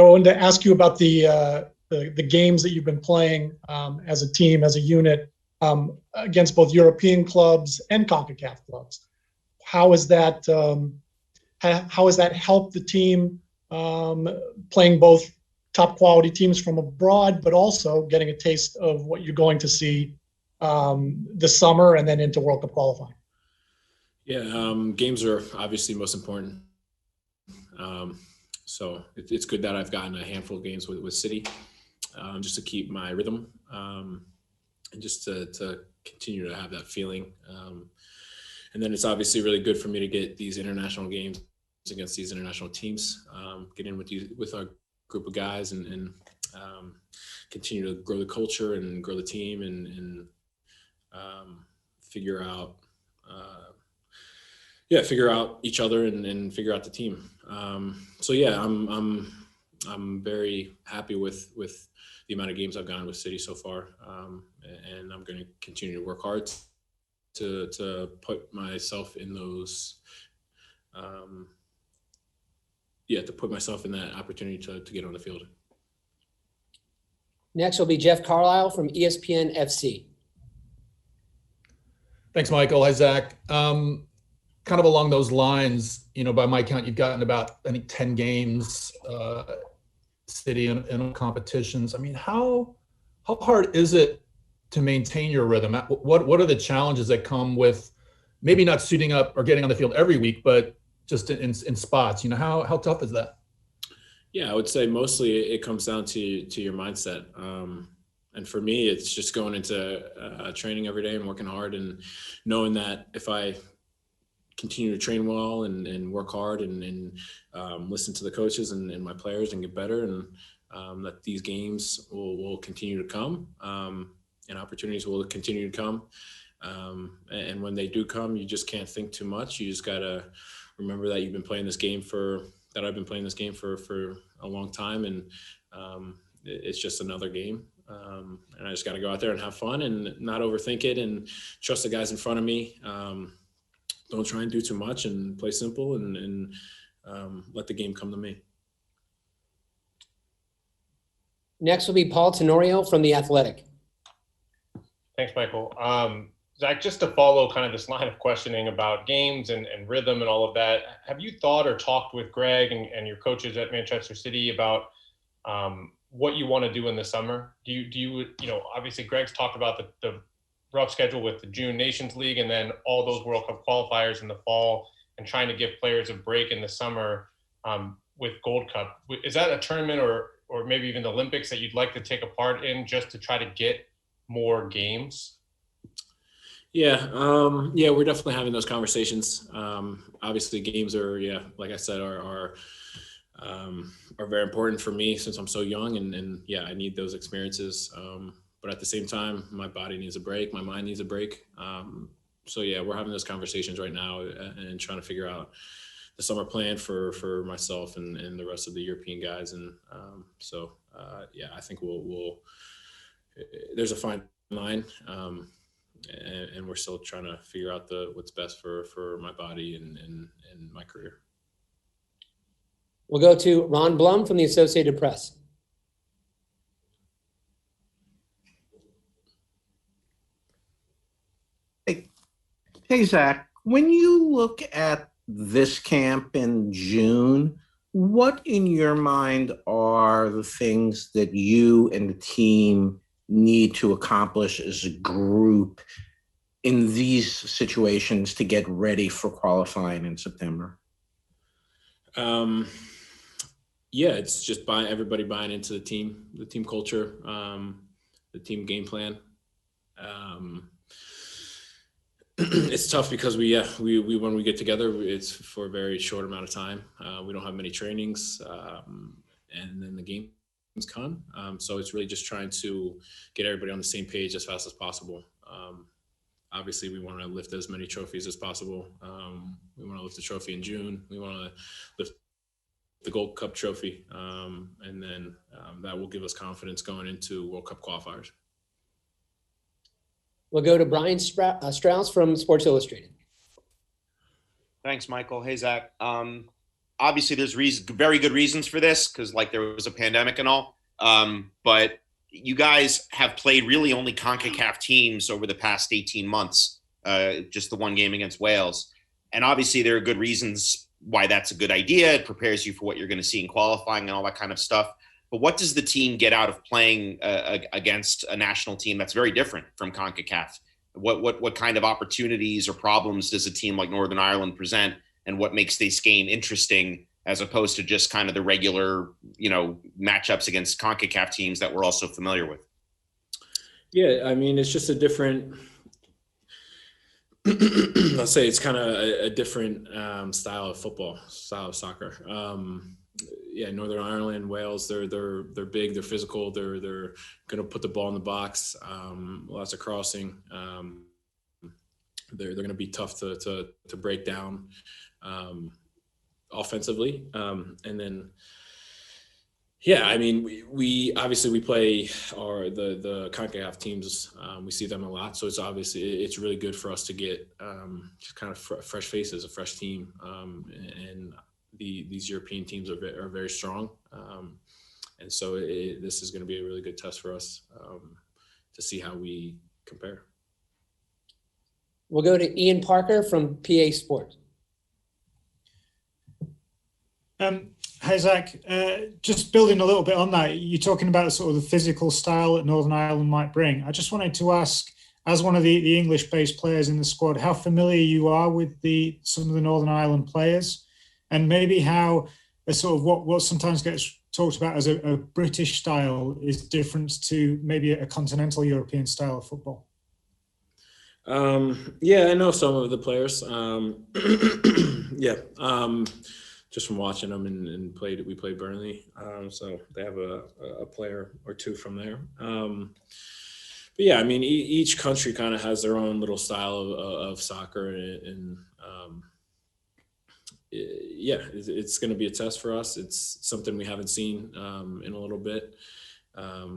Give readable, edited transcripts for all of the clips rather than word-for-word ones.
I wanted to ask you about the games that you've been playing as a team, as a unit, against both European clubs and CONCACAF clubs. How has that helped the team playing both top quality teams from abroad, but also getting a taste of what you're going to see this summer and then into World Cup qualifying? Yeah, games are obviously most important. So it's good that I've gotten a handful of games with City, just to keep my rhythm, and just to continue to have that feeling. And then it's obviously really good for me to get these international games against these international teams, get in with our group of guys and continue to grow the culture and grow the team and figure out each other and figure out the team. So yeah, I'm very happy with the amount of games I've gone with City so far, and I'm going to continue to work hard to put myself in those. To put myself in that opportunity to get on the field. Next will be Jeff Carlisle from ESPN FC. Thanks, Michael. Hi, Zach. Kind of along those lines, by my count, you've gotten about, I think, 10 games, City in competitions. I mean, how hard is it to maintain your rhythm? What are the challenges that come with maybe not suiting up or getting on the field every week, but just in spots? How tough is that? Yeah, I would say mostly it comes down to your mindset. And for me, it's just going into training every day and working hard and knowing that if I continue to train well and work hard and listen to the coaches and my players and get better, and that these games will continue to come, and opportunities will continue to come. And when they do come, you just can't think too much. You just got to remember that I've been playing this game for a long time, and it's just another game. And I just got to go out there and have fun and not overthink it and trust the guys in front of me. Don't try and do too much and play simple and let the game come to me. Next will be Paul Tenorio from The Athletic. Thanks, Michael. Zach, just to follow kind of this line of questioning about games and rhythm and all of that, have you thought or talked with Greg and your coaches at Manchester City about what you want to do in the summer? Do you obviously Greg's talked about the rough schedule with the June Nations League and then all those World Cup qualifiers in the fall and trying to give players a break in the summer with Gold Cup. Is that a tournament or maybe even the Olympics that you'd like to take a part in just to try to get more games? Yeah, we're definitely having those conversations. Obviously, games are, like I said, are very important for me since I'm so young, and I need those experiences. But at the same time, my body needs a break, my mind needs a break. So we're having those conversations right now and trying to figure out the summer plan for myself and the rest of the European guys. And I think we'll there's a fine line. And we're still trying to figure out what's best for my body and my career. We'll go to Ron Blum from the Associated Press. Hey, Zach, when you look at this camp in June, what in your mind are the things that you and the team need to accomplish as a group in these situations to get ready for qualifying in September? It's just everybody buying into the team culture, the team game plan. It's tough because we when we get together, it's for a very short amount of time. We don't have many trainings, and then the games come. So it's really just trying to get everybody on the same page as fast as possible. Obviously, we want to lift as many trophies as possible. We want to lift the trophy in June. We want to lift the Gold Cup trophy, and then that will give us confidence going into World Cup qualifiers. We'll go to Brian Strauss from Sports Illustrated. Thanks, Michael. Hey, Zach. obviously there's very good reasons for this because like there was a pandemic and all. But you guys have played really only CONCACAF teams over the past 18 months, just the one game against Wales. And obviously there are good reasons why that's a good idea. It prepares you for what you're going to see in qualifying and all that kind of stuff. But what does the team get out of playing against a national team that's very different from CONCACAF? What kind of opportunities or problems does a team like Northern Ireland present, and what makes this game interesting as opposed to just kind of the regular, matchups against CONCACAF teams that we're also familiar with? Yeah, I mean, it's just a different, let's say it's kind of a different style of football, style of soccer. Northern Ireland, Wales, they're big, they're physical, they're going to put the ball in the box, lots of crossing. They're going to be tough to break down offensively. And then, I mean, we obviously play the CONCACAF teams. We see them a lot, so it's really good for us to get just kind of fresh faces, a fresh team, and these European teams are very strong, and so this is going to be a really good test for us to see how we compare. We'll go to Ian Parker from PA Sports. Hey, Zach, just building a little bit on that, you're talking about sort of the physical style that Northern Ireland might bring. I just wanted to ask, as one of the English-based players in the squad, how familiar you are with some of the Northern Ireland players, and maybe how a sort of what sometimes gets talked about as a British style is different to maybe a continental European style of football. I know some of the players. Just from watching them and we played Burnley. So they have a player or two from there. I mean, each country kind of has their own little style of soccer, and it's going to be a test for us. It's something we haven't seen in a little bit. I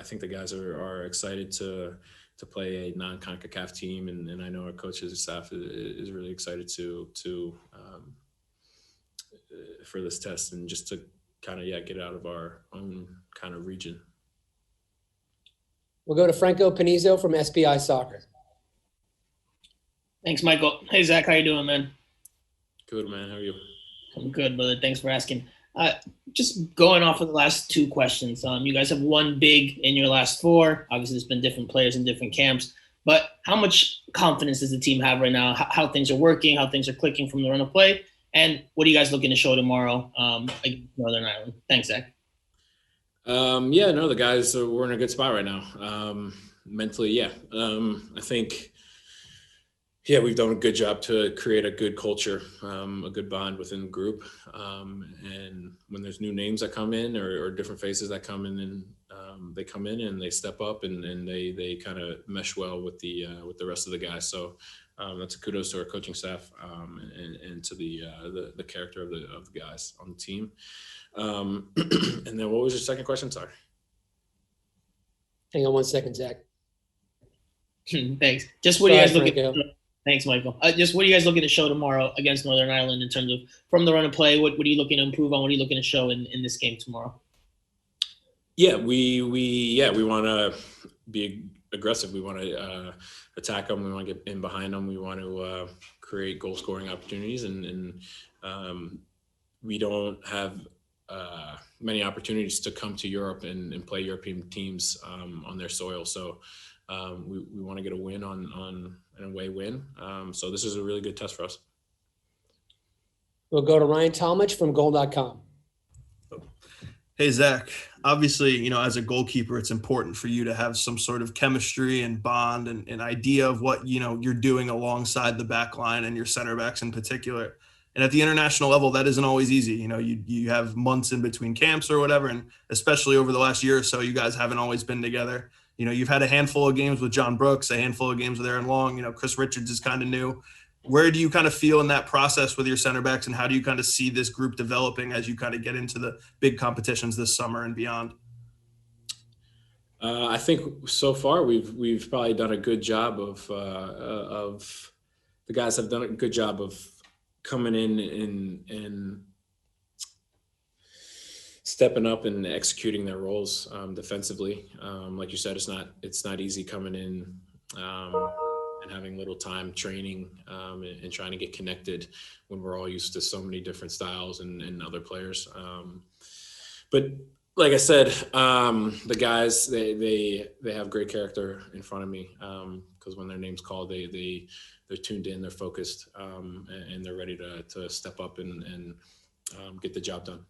think the guys are excited to play a non-CONCACAF team, and I know our coaches staff is really excited to for this test and just to kind of get out of our own kind of region. We'll go to Franco Panizzo from SPI Soccer. Thanks, Michael. Hey, Zach, how you doing, man? Good, man. How are you? I'm good, brother. Thanks for asking. Just going off of the last two questions, you guys have won big in your last four. Obviously, there's been different players in different camps, but how much confidence does the team have right now? How things are working, how things are clicking from the run of play, and what are you guys looking to show tomorrow against Northern Ireland? Thanks, Zach. The guys we're in a good spot right now. Mentally, I think. We've done a good job to create a good culture, a good bond within the group. And when there's new names that come in or different faces that come in, and they come in and they step up and they kind of mesh well with the rest of the guys. So that's a kudos to our coaching staff and to the character of the guys on the team. And then what was your second question? Sorry. Hang on 1 second, Zach. Thanks. Just what are you guys looking at? Thanks, Michael. Just what are you guys looking to show tomorrow against Northern Ireland in terms of from the run of play? What are you looking to improve on? What are you looking to show in this game tomorrow? We want to be aggressive. We want to attack them. We want to get in behind them. We want to create goal scoring opportunities, and we don't have many opportunities to come to Europe and play European teams on their soil. So we want to get a win on an away win. So this is a really good test for us. We'll go to Ryan Talmadge from goal.com. Hey, Zach, obviously, as a goalkeeper, it's important for you to have some sort of chemistry and bond and an idea of what, you're doing alongside the back line and your center backs in particular. And at the international level, that isn't always easy. You have months in between camps or whatever. And especially over the last year or so, you guys haven't always been together. You've had a handful of games with John Brooks, a handful of games with Aaron Long. Chris Richards is kind of new. Where do you kind of feel in that process with your center backs, and how do you kind of see this group developing as you kind of get into the big competitions this summer and beyond? I think so far we've probably done a good job of the guys have done a good job of coming in and stepping up and executing their roles defensively. Like you said, it's not easy coming in and having little time training and trying to get connected when we're all used to so many different styles and other players. But like I said, the guys, they have great character in front of me because when their name's called, they're tuned in, they're focused, and they're ready to step up and get the job done.